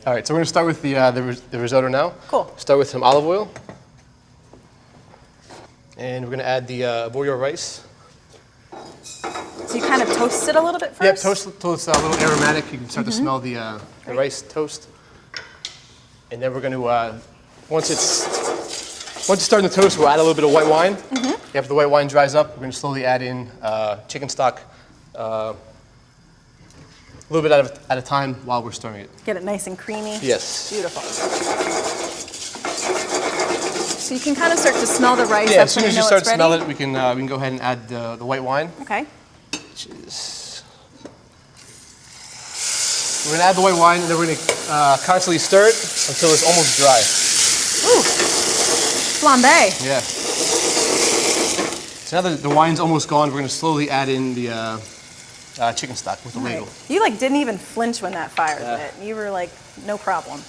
All right, so we're gonna start with the risotto now. Cool. Start with some olive oil. And we're gonna add the arborio rice. So you kind of toast it a little bit first? Yep, toast till it's a little aromatic. You can start to smell the rice toast. And then we're gonna, once it's starting to toast, we'll add a little bit of white wine. After the white wine dries up, we're gonna slowly add in chicken stock, a little bit at a time while we're stirring it. Get it nice and creamy? Yes. Beautiful. So you can kind of start to smell the rice. Yeah, That's as soon when as you you know start it's to smell ready. it, we can go ahead and add the white wine. Okay. Which is, we're gonna add the white wine, and then we're gonna constantly stir it until it's almost dry. Ooh, flambe. Yeah. So now that the wine's almost gone, we're gonna slowly add in the chicken stock with the ladle. Right. You like didn't even flinch when that fire lit. You were like, no problem.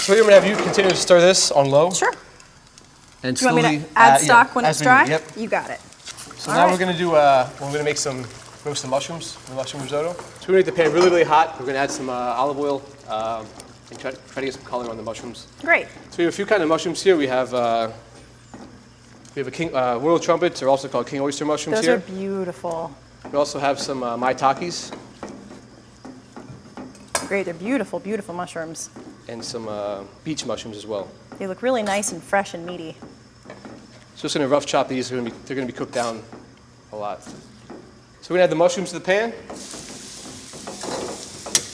So we're gonna have you continue to stir this on low. Sure. And Do you want slowly me to add stock yeah, when as it's we dry? do, Yep. You got it. So All now right. we're gonna do, we're gonna make some roasted mushrooms, mushroom risotto. So we're gonna make the pan really, really hot. We're gonna add some olive oil and try to get some color on the mushrooms. Great. So we have a few kind of mushrooms here. We have a king, royal trumpets, are also called king oyster mushrooms Those here. are beautiful. We also have some maitakes Great, they're beautiful, beautiful mushrooms. and some beach mushrooms as well. They look really nice and fresh and meaty. So just gonna rough chop these. They're gonna be cooked down a lot. So we're gonna add the mushrooms to the pan.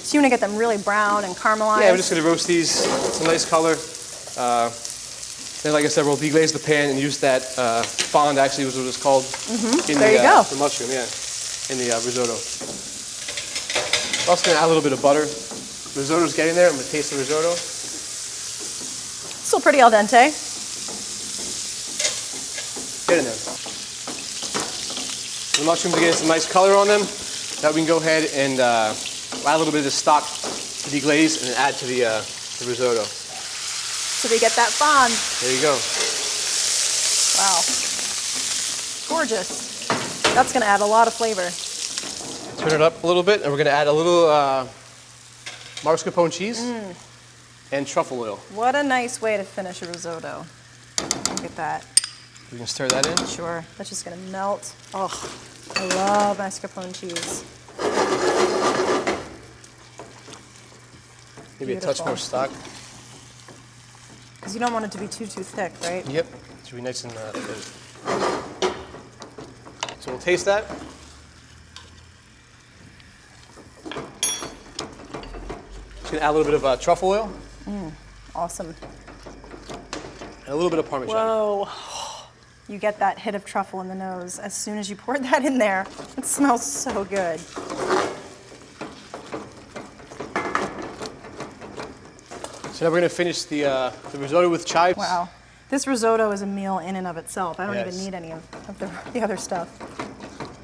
So you want to get them really brown and caramelized? Yeah, we're just gonna roast these. It's a nice color. Then, like I said, we'll deglaze the pan and use that fond. Actually, was what it's called. In There you go. The mushroom, yeah, in the risotto. I'm also gonna add a little bit of butter. Risotto's getting there. I'm gonna taste the risotto. Still pretty al dente. Get in there. The mushrooms are getting some nice color on them. Now we can go ahead and add a little bit of the stock to deglaze and then add to the risotto. So we get that fond. There you go. Wow. Gorgeous. That's going to add a lot of flavor. Turn it up a little bit, and we're gonna add a little mascarpone cheese and truffle oil. What a nice way to finish a risotto. Look at that. We can stir that in. Sure. That's just going to melt. Oh, I love mascarpone cheese. Maybe a touch Beautiful. more stock. Because you don't want it to be too thick, right? Yep. It should be nice and good. So we'll taste that. Just gonna add a little bit of truffle oil Awesome. and a little bit of Parmesan. Whoa. You get that hit of truffle in the nose as soon as you pour that in there. It smells so good. So now we're gonna finish the risotto with chives. Wow. This risotto is a meal in and of itself. I don't Yes. even need any of the other stuff.